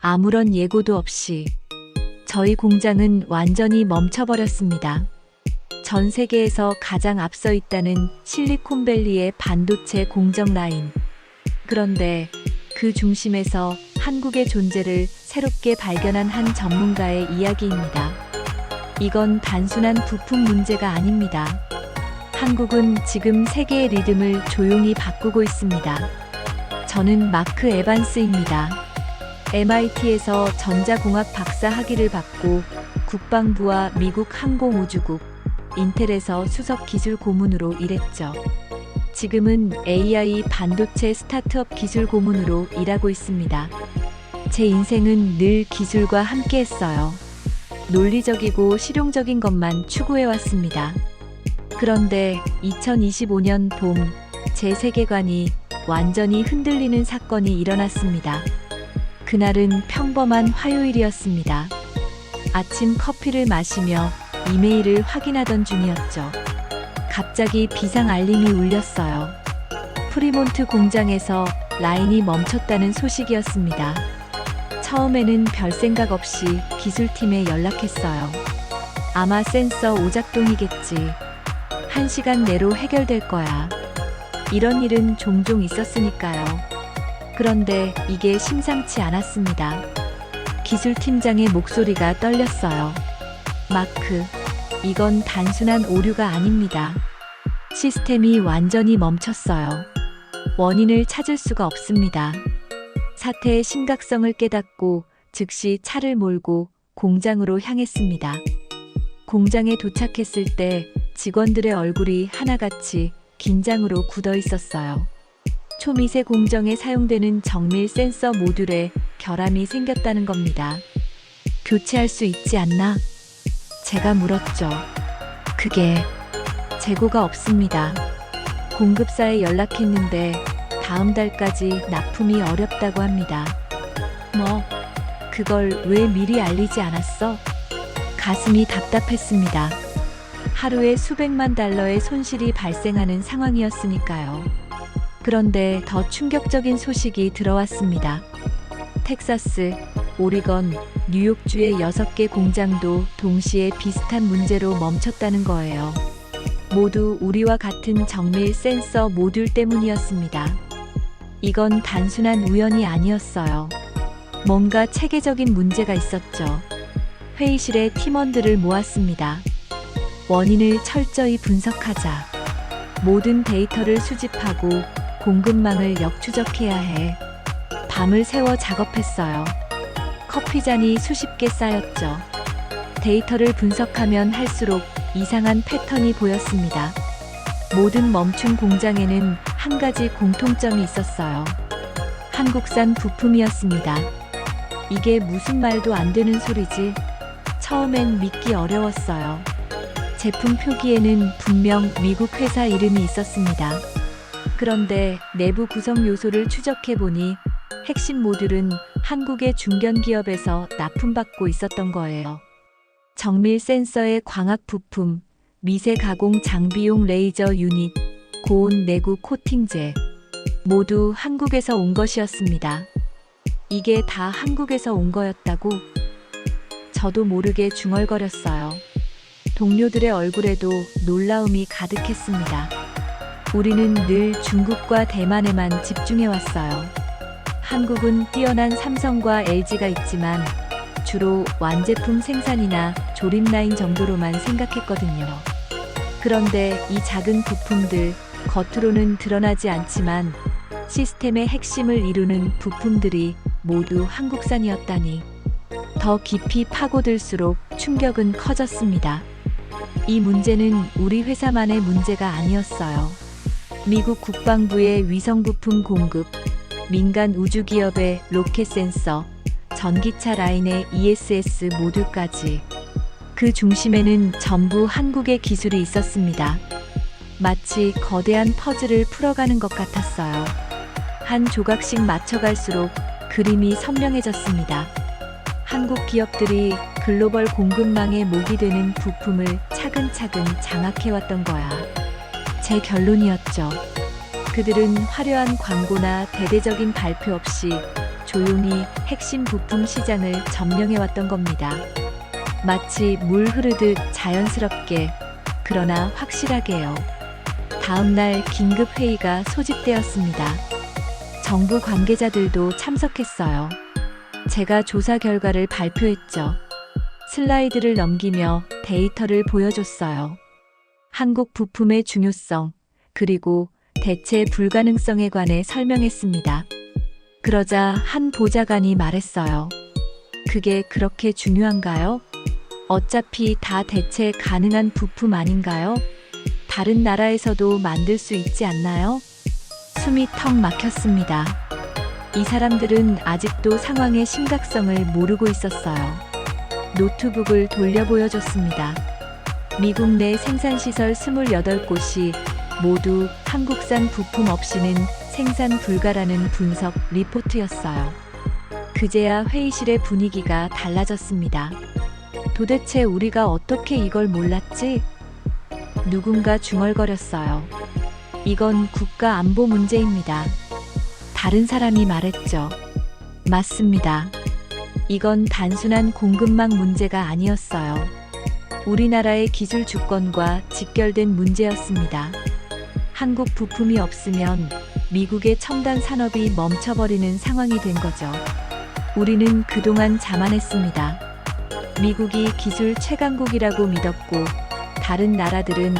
아무런 예고도 없이 저희 공장은 완전히 멈춰버렸습니다. 전 세계에서 가장 앞서 있다는 실리콘밸리의 반도체 공정 라인. 그런데 그 중심에서 한국의 존재를 새롭게 발견한 한 전문가의 이야기입니다. 이건 단순한 부품 문제가 아닙니다. 한국은 지금 세계의 리듬을 조용히 바꾸고 있습니다. 저는 마크 에반스입니다. MIT에서 전자공학 박사 학위를 받고 국방부와 미국 항공우주국, 인텔에서 수석 기술 고문으로 일했죠. 지금은 AI 반도체 스타트업 기술 고문으로 일하고 있습니다. 제 인생은 늘 기술과 함께 했어요. 논리적이고 실용적인 것만 추구해왔습니다. 그런데 2025년 봄, 제 세계관이 완전히 흔들리는 사건이 일어났습니다. 그날은 평범한 화요일이었습니다. 아침 커피를 마시며 이메일을 확인하던 중이었죠. 갑자기 비상 알림이 울렸어요. 프리몬트 공장에서 라인이 멈췄다는 소식이었습니다. 처음에는 별 생각 없이 기술팀에 연락했어요. 아마 센서 오작동이겠지. 1시간 내로 해결될 거야. 이런 일은 종종 있었으니까요. 그런데 이게 심상치 않았습니다. 기술팀장의 목소리가 떨렸어요. 마크, 이건 단순한 오류가 아닙니다. 시스템이 완전히 멈췄어요. 원인을 찾을 수가 없습니다. 사태의 심각성을 깨닫고 즉시 차를 몰고 공장으로 향했습니다. 공장에 도착했을 때 직원들의 얼굴이 하나같이 긴장으로 굳어 있었어요. 초미세 공정에 사용되는 정밀 센서 모듈에 결함이 생겼다는 겁니다. 교체할 수 있지 않나? 제가 물었죠. 그게 재고가 없습니다. 공급사에 연락했는데 다음 달까지 납품이 어렵다고 합니다. 뭐, 그걸 왜 미리 알리지 않았어? 가슴이 답답했습니다. 하루에 수백만 달러의 손실이 발생하는 상황이었으니까요. 그런데 더 충격적인 소식이 들어왔습니다. 텍사스, 오리건, 뉴욕주의 6개 공장도 동시에 비슷한 문제로 멈췄다는 거예요. 모두 우리와 같은 정밀 센서 모듈 때문이었습니다. 이건 단순한 우연이 아니었어요. 뭔가 체계적인 문제가 있었죠. 회의실에 팀원들을 모았습니다. 원인을 철저히 분석하자. 모든 데이터를 수집하고 공급망을 역추적해야 해. 밤을 새워 작업했어요. 커피잔이 수십 개 쌓였죠. 데이터를 분석하면 할수록 이상한 패턴이 보였습니다. 모든 멈춘 공장에는 한 가지 공통점이 있었어요. 한국산 부품이었습니다. 이게 무슨 말도 안 되는 소리지? 처음엔 믿기 어려웠어요. 제품 표기에는 분명 미국 회사 이름이 있었습니다. 그런데 내부 구성 요소를 추적해보니 핵심 모듈은 한국의 중견기업에서 납품받고 있었던 거예요. 정밀 센서의 광학 부품, 미세 가공 장비용 레이저 유닛, 고온 내구 코팅제, 모두 한국에서 온 것이었습니다. 이게 다 한국에서 온 거였다고? 저도 모르게 중얼거렸어요. 동료들의 얼굴에도 놀라움이 가득했습니다. 우리는 늘 중국과 대만에만 집중해왔어요. 한국은 뛰어난 삼성과 LG가 있지만 주로 완제품 생산이나 조립 라인 정도로만 생각했거든요. 그런데 이 작은 부품들, 겉으로는 드러나지 않지만 시스템의 핵심을 이루는 부품들이 모두 한국산이었다니. 더 깊이 파고들수록 충격은 커졌습니다. 이 문제는 우리 회사만의 문제가 아니었어요. 미국 국방부의 위성 부품 공급, 민간 우주기업의 로켓 센서, 전기차 라인의 ESS 모듈까지. 그 중심에는 전부 한국의 기술이 있었습니다. 마치 거대한 퍼즐을 풀어가는 것 같았어요. 한 조각씩 맞춰갈수록 그림이 선명해졌습니다. 한국 기업들이 글로벌 공급망의 목이 되는 부품을 차근차근 장악해왔던 거야. 제 결론이었죠. 그들은 화려한 광고나 대대적인 발표 없이 조용히 핵심 부품 시장을 점령해왔던 겁니다. 마치 물 흐르듯 자연스럽게, 그러나 확실하게요. 다음 날 긴급 회의가 소집되었습니다. 정부 관계자들도 참석했어요. 제가 조사 결과를 발표했죠. 슬라이드를 넘기며 데이터를 보여줬어요. 한국 부품의 중요성, 그리고 대체 불가능성에 관해 설명했습니다. 그러자 한 보좌관이 말했어요. 그게 그렇게 중요한가요? 어차피 다 대체 가능한 부품 아닌가요? 다른 나라에서도 만들 수 있지 않나요? 숨이 턱 막혔습니다. 이 사람들은 아직도 상황의 심각성을 모르고 있었어요. 노트북을 돌려 보여줬습니다. 미국 내 생산시설 28곳이 모두 한국산 부품 없이는 생산 불가라는 분석 리포트였어요. 그제야 회의실의 분위기가 달라졌습니다. 도대체 우리가 어떻게 이걸 몰랐지? 누군가 중얼거렸어요. 이건 국가 안보 문제입니다. 다른 사람이 말했죠. 맞습니다. 이건 단순한 공급망 문제가 아니었어요. 우리나라의 기술 주권과 직결된 문제였습니다. 한국 부품이 없으면 미국의 첨단 산업이 멈춰버리는 상황이 된 거죠. 우리는 그동안 자만했습니다. 미국이 기술 최강국이라고 믿었고, 다른 나라들은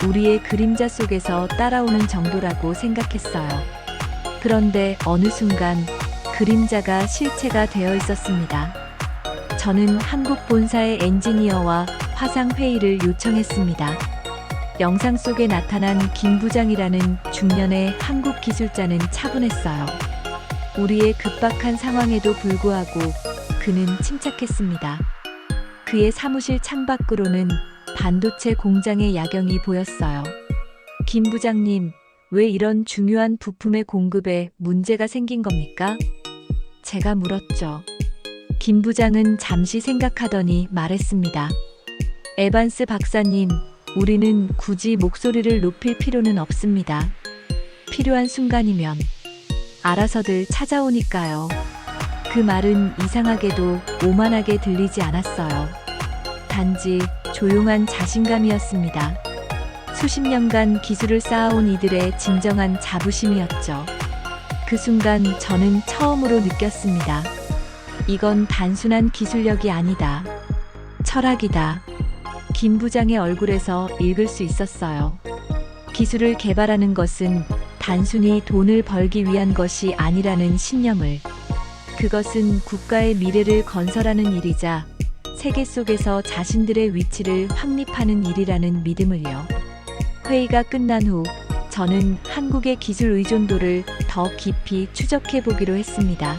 우리의 그림자 속에서 따라오는 정도라고 생각했어요. 그런데 어느 순간 그림자가 실체가 되어 있었습니다. 저는 한국 본사의 엔지니어와 화상회의를 요청했습니다. 영상 속에 나타난 김 부장이라는 중년의 한국 기술자는 차분했어요. 우리의 급박한 상황에도 불구하고 그는 침착했습니다. 그의 사무실 창밖으로는 반도체 공장의 야경이 보였어요. 김 부장님, 왜 이런 중요한 부품의 공급에 문제가 생긴 겁니까? 제가 물었죠. 김 부장은 잠시 생각하더니 말했습니다. 에반스 박사님, 우리는 굳이 목소리를 높일 필요는 없습니다. 필요한 순간이면 알아서들 찾아오니까요. 그 말은 이상하게도 오만하게 들리지 않았어요. 단지 조용한 자신감이었습니다. 수십 년간 기술을 쌓아온 이들의 진정한 자부심이었죠. 그 순간 저는 처음으로 느꼈습니다. 이건 단순한 기술력이 아니다. 철학이다. 김 부장의 얼굴에서 읽을 수 있었어요. 기술을 개발하는 것은 단순히 돈을 벌기 위한 것이 아니라는 신념을. 그것은 국가의 미래를 건설하는 일이자 세계 속에서 자신들의 위치를 확립하는 일이라는 믿음을요. 회의가 끝난 후 저는 한국의 기술 의존도를 더 깊이 추적해 보기로 했습니다.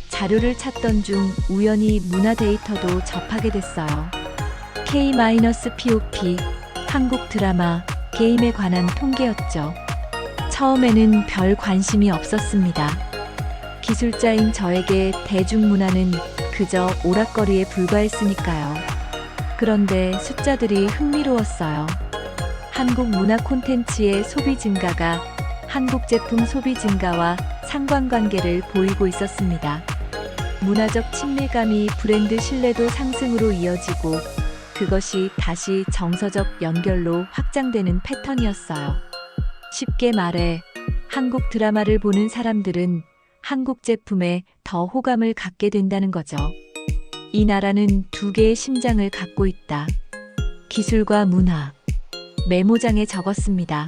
자료를 찾던 중 우연히 문화 데이터도 접하게 됐어요. K-POP, 한국 드라마, 게임에 관한 통계였죠. 처음에는 별 관심이 없었습니다. 기술자인 저에게 대중문화는 그저 오락거리에 불과했으니까요. 그런데 숫자들이 흥미로웠어요. 한국 문화 콘텐츠의 소비 증가가 한국 제품 소비 증가와 상관관계를 보이고 있었습니다. 문화적 친밀감이 브랜드 신뢰도 상승으로 이어지고, 그것이 다시 정서적 연결로 확장되는 패턴이었어요. 쉽게 말해, 한국 드라마를 보는 사람들은 한국 제품에 더 호감을 갖게 된다는 거죠. 이 나라는 두 개의 심장을 갖고 있다. 기술과 문화. 메모장에 적었습니다.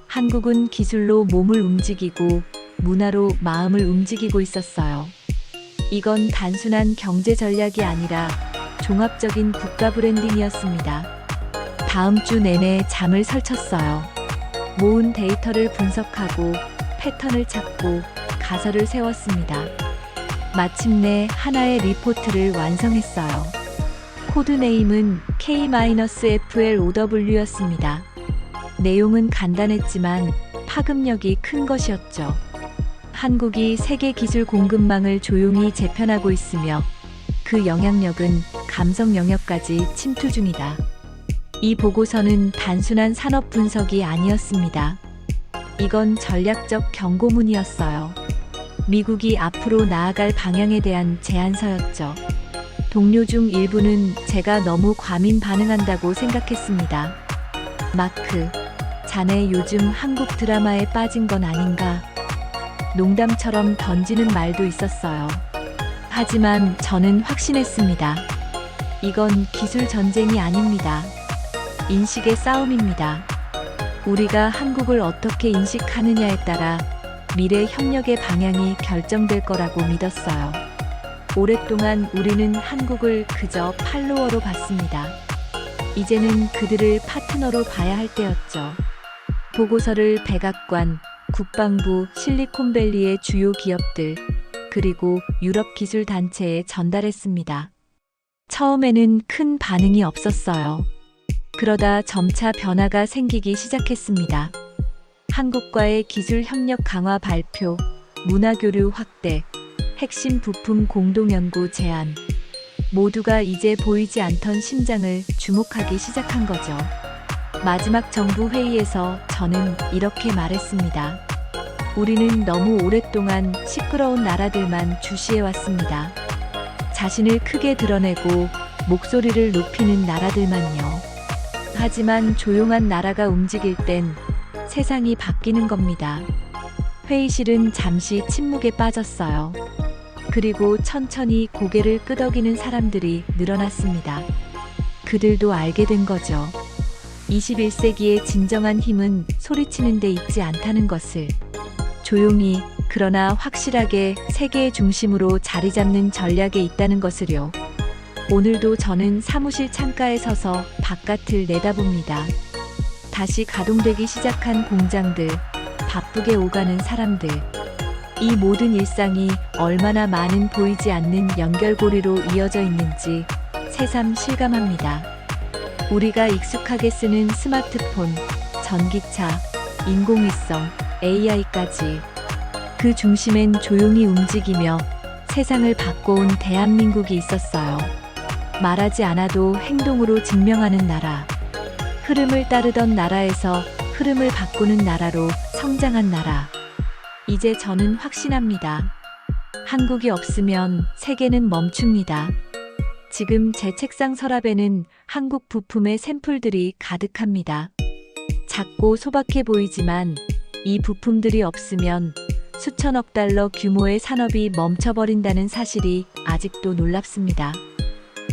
한국은 기술로 몸을 움직이고 문화로 마음을 움직이고 있었어요. 이건 단순한 경제 전략이 아니라 종합적인 국가 브랜딩이었습니다. 다음 주 내내 잠을 설쳤어요. 모은 데이터를 분석하고 패턴을 찾고 가설을 세웠습니다. 마침내 하나의 리포트를 완성했어요. 코드네임은 K-FLOW였습니다. 내용은 간단했지만 파급력이 큰 것이었죠. 한국이 세계 기술 공급망을 조용히 재편하고 있으며 그 영향력은 감성 영역까지 침투 중이다. 이 보고서는 단순한 산업 분석이 아니었습니다. 이건 전략적 경고문이었어요. 미국이 앞으로 나아갈 방향에 대한 제안서였죠. 동료 중 일부는 제가 너무 과민 반응한다고 생각했습니다. 마크, 자네 요즘 한국 드라마에 빠진 건 아닌가? 농담처럼 던지는 말도 있었어요. 하지만 저는 확신했습니다. 이건 기술 전쟁이 아닙니다. 인식의 싸움입니다. 우리가 한국을 어떻게 인식하느냐에 따라 미래 협력의 방향이 결정될 거라고 믿었어요. 오랫동안 우리는 한국을 그저 팔로워로 봤습니다. 이제는 그들을 파트너로 봐야 할 때였죠. 보고서를 백악관, 국방부, 실리콘밸리의 주요 기업들, 그리고 유럽 기술 단체에 전달했습니다. 처음에는 큰 반응이 없었어요. 그러다 점차 변화가 생기기 시작했습니다. 한국과의 기술 협력 강화 발표, 문화교류 확대, 핵심 부품 공동연구 제안. 모두가 이제 보이지 않던 심장을 주목하기 시작한 거죠. 마지막 정부 회의에서 저는 이렇게 말했습니다. 우리는 너무 오랫동안 시끄러운 나라들만 주시해왔습니다. 자신을 크게 드러내고 목소리를 높이는 나라들만요. 하지만 조용한 나라가 움직일 땐 세상이 바뀌는 겁니다. 회의실은 잠시 침묵에 빠졌어요. 그리고 천천히 고개를 끄덕이는 사람들이 늘어났습니다. 그들도 알게 된 거죠. 21세기의 진정한 힘은 소리치는 데 있지 않다는 것을. 조용히, 그러나 확실하게 세계의 중심으로 자리 잡는 전략에 있다는 것을요. 오늘도 저는 사무실 창가에 서서 바깥을 내다봅니다. 다시 가동되기 시작한 공장들, 바쁘게 오가는 사람들. 이 모든 일상이 얼마나 많은 보이지 않는 연결고리로 이어져 있는지 새삼 실감합니다. 우리가 익숙하게 쓰는 스마트폰, 전기차, 인공위성, AI까지 그 중심엔 조용히 움직이며 세상을 바꿔온 대한민국이 있었어요. 말하지 않아도 행동으로 증명하는 나라. 흐름을 따르던 나라에서 흐름을 바꾸는 나라로 성장한 나라. 이제 저는 확신합니다. 한국이 없으면 세계는 멈춥니다. 지금 제 책상 서랍에는 한국 부품의 샘플들이 가득합니다. 작고 소박해 보이지만 이 부품들이 없으면 수천억 달러 규모의 산업이 멈춰버린다는 사실이 아직도 놀랍습니다.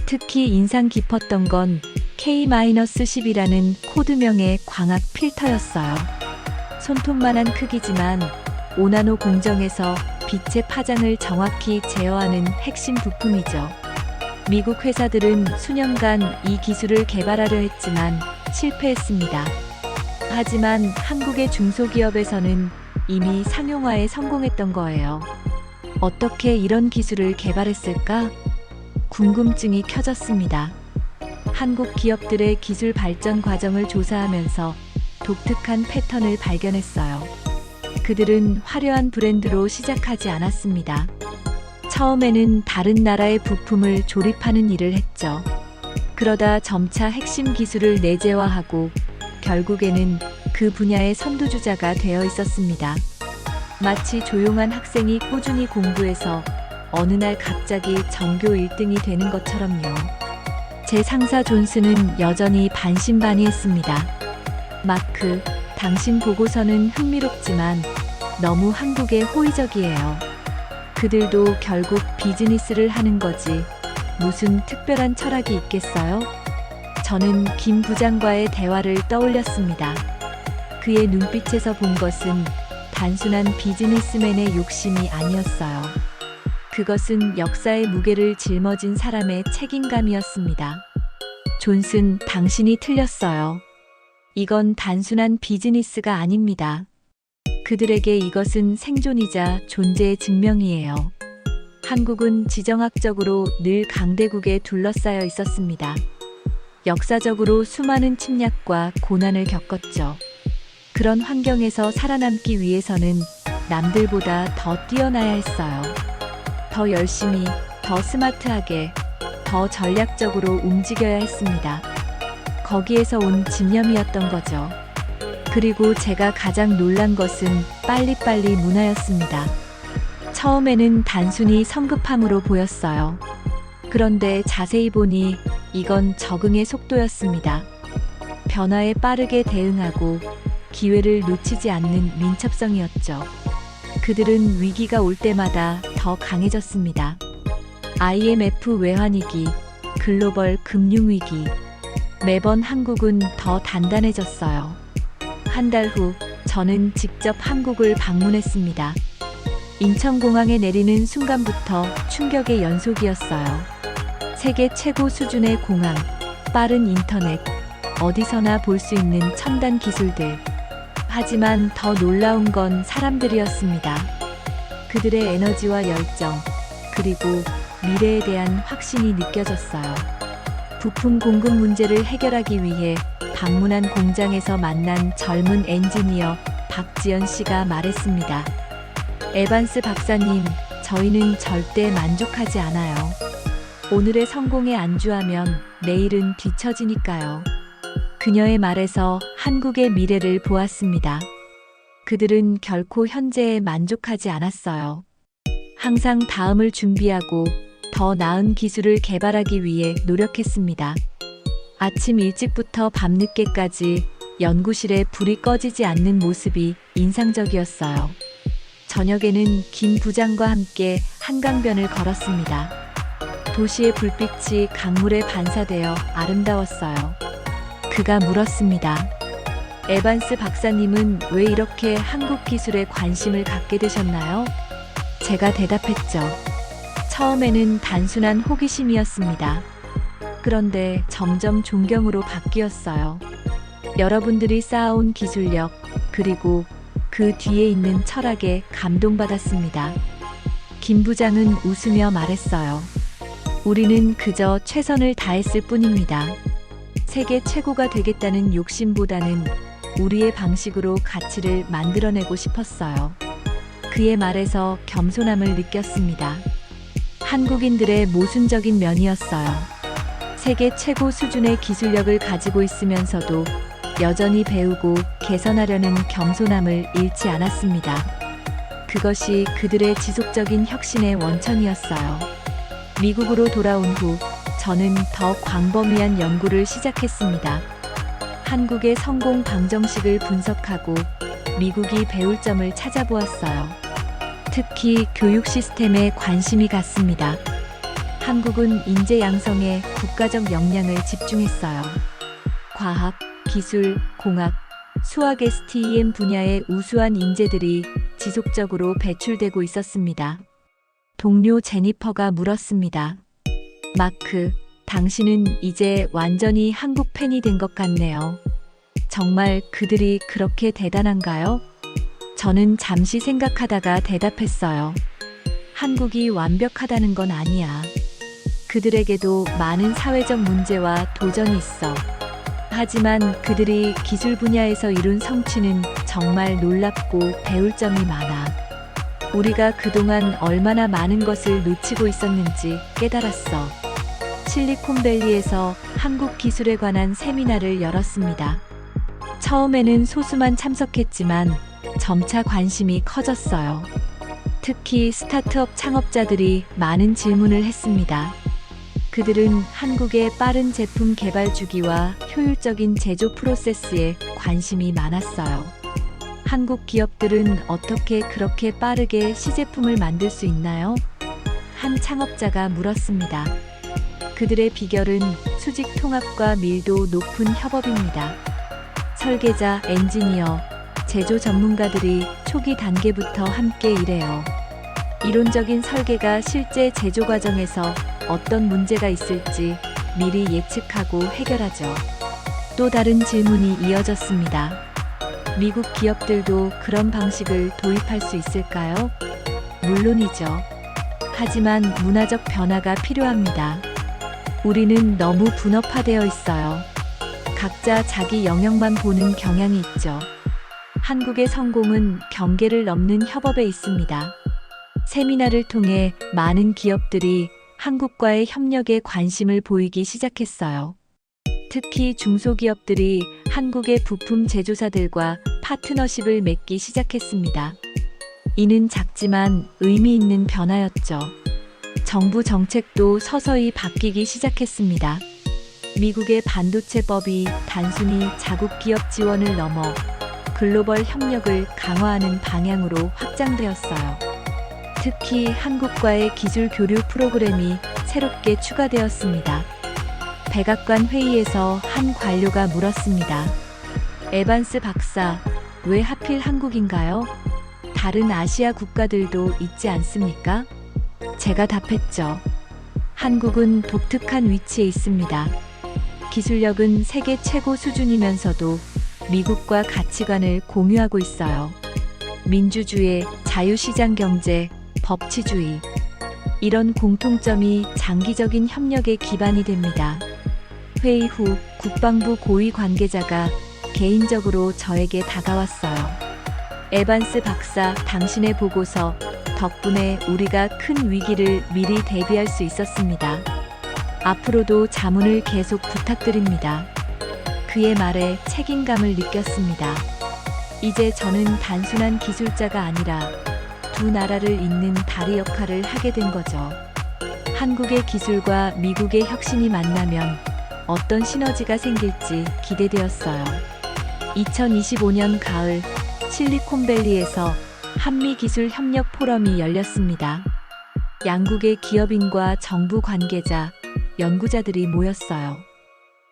특히 인상 깊었던 건 K-10이라는 코드명의 광학 필터였어요. 손톱만한 크기지만 5나노 공정에서 빛의 파장을 정확히 제어하는 핵심 부품이죠. 미국 회사들은 수년간 이 기술을 개발하려 했지만 실패했습니다. 하지만 한국의 중소기업에서는 이미 상용화에 성공했던 거예요. 어떻게 이런 기술을 개발했을까? 궁금증이 켜졌습니다. 한국 기업들의 기술 발전 과정을 조사하면서 독특한 패턴을 발견했어요. 그들은 화려한 브랜드로 시작하지 않았습니다. 처음에는 다른 나라의 부품을 조립하는 일을 했죠. 그러다 점차 핵심 기술을 내재화하고 결국에는 그 분야의 선두주자가 되어 있었습니다. 마치 조용한 학생이 꾸준히 공부해서 어느 날 갑자기 전교 1등이 되는 것처럼요. 제 상사 존스는 여전히 반신반의했습니다. 마크, 당신 보고서는 흥미롭지만 너무 한국에 호의적이에요. 그들도 결국 비즈니스를 하는 거지. 무슨 특별한 철학이 있겠어요? 저는 김 부장과의 대화를 떠올렸습니다. 그의 눈빛에서 본 것은 단순한 비즈니스맨의 욕심이 아니었어요. 그것은 역사의 무게를 짊어진 사람의 책임감이었습니다. 존슨, 당신이 틀렸어요. 이건 단순한 비즈니스가 아닙니다. 그들에게 이것은 생존이자 존재의 증명이에요. 한국은 지정학적으로 늘 강대국에 둘러싸여 있었습니다. 역사적으로 수많은 침략과 고난을 겪었죠. 그런 환경에서 살아남기 위해서는 남들보다 더 뛰어나야 했어요. 더 열심히, 더 스마트하게, 더 전략적으로 움직여야 했습니다. 거기에서 온 집념이었던 거죠. 그리고 제가 가장 놀란 것은 빨리빨리 문화였습니다. 처음에는 단순히 성급함으로 보였어요. 그런데 자세히 보니 이건 적응의 속도였습니다. 변화에 빠르게 대응하고 기회를 놓치지 않는 민첩성이었죠. 그들은 위기가 올 때마다 더 강해졌습니다. IMF 외환위기, 글로벌 금융위기. 매번 한국은 더 단단해졌어요. 한 달 후, 저는 직접 한국을 방문했습니다. 인천공항에 내리는 순간부터 충격의 연속이었어요. 세계 최고 수준의 공항, 빠른 인터넷, 어디서나 볼 수 있는 첨단 기술들. 하지만 더 놀라운 건 사람들이었습니다. 그들의 에너지와 열정, 그리고 미래에 대한 확신이 느껴졌어요. 부품 공급 문제를 해결하기 위해 방문한 공장에서 만난 젊은 엔지니어 박지연 씨가 말했습니다. 에반스 박사님, 저희는 절대 만족하지 않아요. 오늘의 성공에 안주하면 내일은 뒤처지니까요. 그녀의 말에서 한국의 미래를 보았습니다. 그들은 결코 현재에 만족하지 않았어요. 항상 다음을 준비하고 더 나은 기술을 개발하기 위해 노력했습니다. 아침 일찍부터 밤늦게까지 연구실에 불이 꺼지지 않는 모습이 인상적이었어요. 저녁에는 김 부장과 함께 한강변을 걸었습니다. 도시의 불빛이 강물에 반사되어 아름다웠어요. 그가 물었습니다. 에반스 박사님은 왜 이렇게 한국 기술에 관심을 갖게 되셨나요? 제가 대답했죠. 처음에는 단순한 호기심이었습니다. 그런데 점점 존경으로 바뀌었어요. 여러분들이 쌓아온 기술력, 그리고 그 뒤에 있는 철학에 감동받았습니다. 김 부장은 웃으며 말했어요. 우리는 그저 최선을 다했을 뿐입니다. 세계 최고가 되겠다는 욕심보다는 우리의 방식으로 가치를 만들어내고 싶었어요. 그의 말에서 겸손함을 느꼈습니다. 한국인들의 모순적인 면이었어요. 세계 최고 수준의 기술력을 가지고 있으면서도 여전히 배우고 개선하려는 겸손함을 잃지 않았습니다. 그것이 그들의 지속적인 혁신의 원천이었어요. 미국으로 돌아온 후 저는 더 광범위한 연구를 시작했습니다. 한국의 성공 방정식을 분석하고 미국이 배울 점을 찾아보았어요. 특히 교육 시스템에 관심이 갔습니다. 한국은 인재 양성에 국가적 역량을 집중했어요. 과학, 기술, 공학, 수학 STEM 분야의 우수한 인재들이 지속적으로 배출되고 있었습니다. 동료 제니퍼가 물었습니다. 마크, 당신은 이제 완전히 한국 팬이 된 것 같네요. 정말 그들이 그렇게 대단한가요? 저는 잠시 생각하다가 대답했어요. 한국이 완벽하다는 건 아니야. 그들에게도 많은 사회적 문제와 도전이 있어. 하지만 그들이 기술 분야에서 이룬 성취는 정말 놀랍고 배울 점이 많아. 우리가 그동안 얼마나 많은 것을 놓치고 있었는지 깨달았어. 실리콘밸리에서 한국 기술에 관한 세미나를 열었습니다. 처음에는 소수만 참석했지만 점차 관심이 커졌어요. 특히 스타트업 창업자들이 많은 질문을 했습니다. 그들은 한국의 빠른 제품 개발 주기와 효율적인 제조 프로세스에 관심이 많았어요. 한국 기업들은 어떻게 그렇게 빠르게 시제품을 만들 수 있나요? 한 창업자가 물었습니다. 그들의 비결은 수직 통합과 밀도 높은 협업입니다. 설계자, 엔지니어, 제조 전문가들이 초기 단계부터 함께 일해요. 이론적인 설계가 실제 제조 과정에서 어떤 문제가 있을지 미리 예측하고 해결하죠. 또 다른 질문이 이어졌습니다. 미국 기업들도 그런 방식을 도입할 수 있을까요? 물론이죠. 하지만 문화적 변화가 필요합니다. 우리는 너무 분업화되어 있어요. 각자 자기 영역만 보는 경향이 있죠. 한국의 성공은 경계를 넘는 협업에 있습니다. 세미나를 통해 많은 기업들이 한국과의 협력에 관심을 보이기 시작했어요. 특히 중소기업들이 한국의 부품 제조사들과 파트너십을 맺기 시작했습니다. 이는 작지만 의미 있는 변화였죠. 정부 정책도 서서히 바뀌기 시작했습니다. 미국의 반도체법이 단순히 자국 기업 지원을 넘어 글로벌 협력을 강화하는 방향으로 확장되었어요. 특히 한국과의 기술 교류 프로그램이 새롭게 추가되었습니다. 백악관 회의에서 한 관료가 물었습니다. 에반스 박사, 왜 하필 한국인가요? 다른 아시아 국가들도 있지 않습니까? 제가 답했죠. 한국은 독특한 위치에 있습니다. 기술력은 세계 최고 수준이면서도 미국과 가치관을 공유하고 있어요. 민주주의, 자유시장 경제, 법치주의. 이런 공통점이 장기적인 협력의 기반이 됩니다. 회의 후 국방부 고위 관계자가 개인적으로 저에게 다가왔어요. 에반스 박사, 당신의 보고서 덕분에 우리가 큰 위기를 미리 대비할 수 있었습니다. 앞으로도 자문을 계속 부탁드립니다. 그의 말에 책임감을 느꼈습니다. 이제 저는 단순한 기술자가 아니라 두 나라를 잇는 다리 역할을 하게 된 거죠. 한국의 기술과 미국의 혁신이 만나면 어떤 시너지가 생길지 기대되었어요. 2025년 가을 실리콘밸리에서 한미기술협력 포럼이 열렸습니다. 양국의 기업인과 정부 관계자, 연구자들이 모였어요.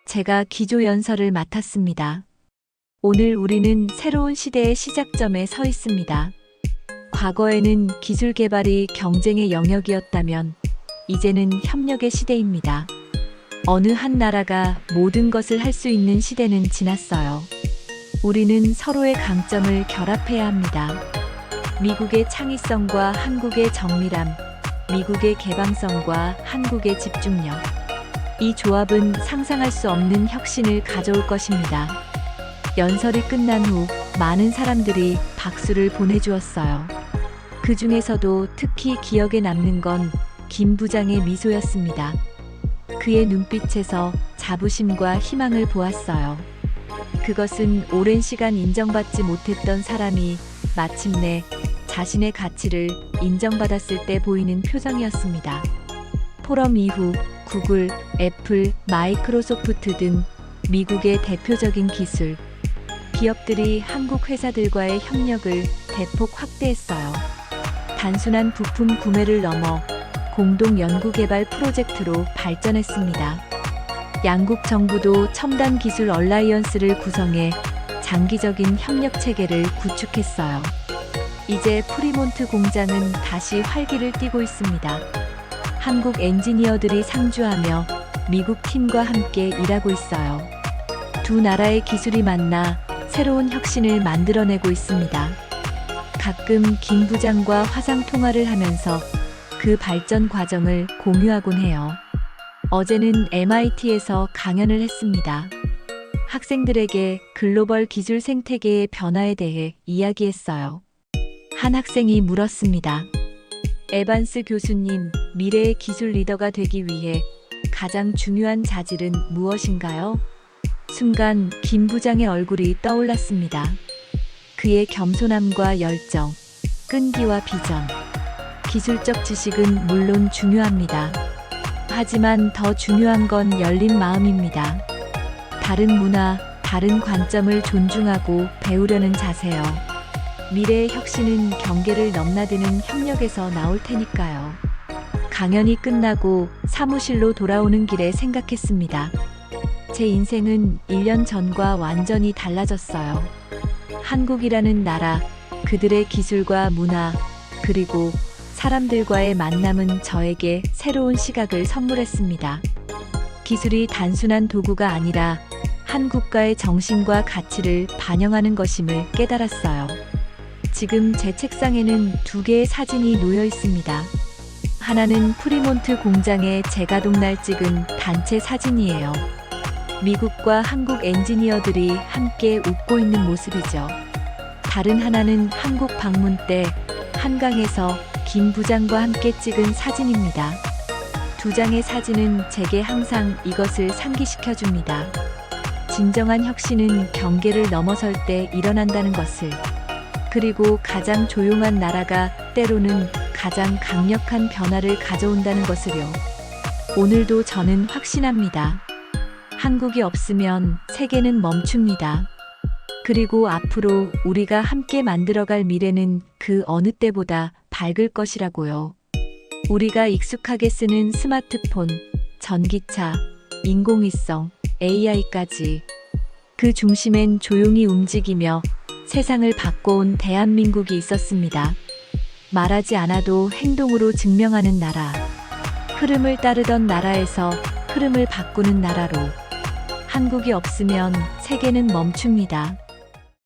제가 기조연설을 맡았습니다. 오늘 우리는 새로운 시대의 시작점에 서 있습니다. 과거에는 기술 개발이 경쟁의 영역이었다면 이제는 협력의 시대입니다. 어느 한 나라가 모든 것을 할 수 있는 시대는 지났어요. 우리는 서로의 강점을 결합해야 합니다. 미국의 창의성과 한국의 정밀함, 미국의 개방성과 한국의 집중력. 이 조합은 상상할 수 없는 혁신을 가져올 것입니다. 연설이 끝난 후 많은 사람들이 박수를 보내주었어요. 그 중에서도 특히 기억에 남는 건 김 부장의 미소였습니다. 그의 눈빛에서 자부심과 희망을 보았어요. 그것은 오랜 시간 인정받지 못했던 사람이 마침내 자신의 가치를 인정받았을 때 보이는 표정이었습니다. 포럼 이후 구글, 애플, 마이크로소프트 등 미국의 대표적인 기술 기업들이 한국 회사들과의 협력을 대폭 확대했어요. 단순한 부품 구매를 넘어 공동 연구개발 프로젝트로 발전했습니다. 양국 정부도 첨단 기술 얼라이언스를 구성해 장기적인 협력 체계를 구축했어요. 이제 프리몬트 공장은 다시 활기를 띠고 있습니다. 한국 엔지니어들이 상주하며 미국 팀과 함께 일하고 있어요. 두 나라의 기술이 만나 새로운 혁신을 만들어내고 있습니다. 가끔 김 부장과 화상 통화를 하면서 그 발전 과정을 공유하곤 해요. 어제는 MIT에서 강연을 했습니다. 학생들에게 글로벌 기술 생태계의 변화에 대해 이야기했어요. 한 학생이 물었습니다. 에반스 교수님, 미래의 기술 리더가 되기 위해 가장 중요한 자질은 무엇인가요? 순간 김 부장의 얼굴이 떠올랐습니다. 그의 겸손함과 열정, 끈기와 비전. 기술적 지식은 물론 중요합니다. 하지만 더 중요한 건 열린 마음입니다. 다른 문화, 다른 관점을 존중하고 배우려는 자세요. 미래의 혁신은 경계를 넘나드는 협력에서 나올 테니까요. 강연이 끝나고 사무실로 돌아오는 길에 생각했습니다. 제 인생은 1년 전과 완전히 달라졌어요. 한국이라는 나라, 그들의 기술과 문화, 그리고 사람들과의 만남은 저에게 새로운 시각을 선물했습니다. 기술이 단순한 도구가 아니라 한 국가의 정신과 가치를 반영하는 것임을 깨달았어요. 지금 제 책상에는 두 개의 사진이 놓여 있습니다. 하나는 프리몬트 공장의 재가동날 찍은 단체 사진이에요. 미국과 한국 엔지니어들이 함께 웃고 있는 모습이죠. 다른 하나는 한국 방문 때 한강에서 김 부장과 함께 찍은 사진입니다. 두 장의 사진은 제게 항상 이것을 상기시켜 줍니다. 진정한 혁신은 경계를 넘어설 때 일어난다는 것을. 그리고 가장 조용한 나라가 때로는 가장 강력한 변화를 가져온다는 것을요. 오늘도 저는 확신합니다. 한국이 없으면 세계는 멈춥니다. 그리고 앞으로 우리가 함께 만들어갈 미래는 그 어느 때보다 밝을 것이라고요. 우리가 익숙하게 쓰는 스마트폰, 전기차, 인공위성, AI까지 그 중심엔 조용히 움직이며 세상을 바꿔온 대한민국이 있었습니다. 말하지 않아도 행동으로 증명하는 나라. 흐름을 따르던 나라에서 흐름을 바꾸는 나라로. 한국이 없으면 세계는 멈춥니다.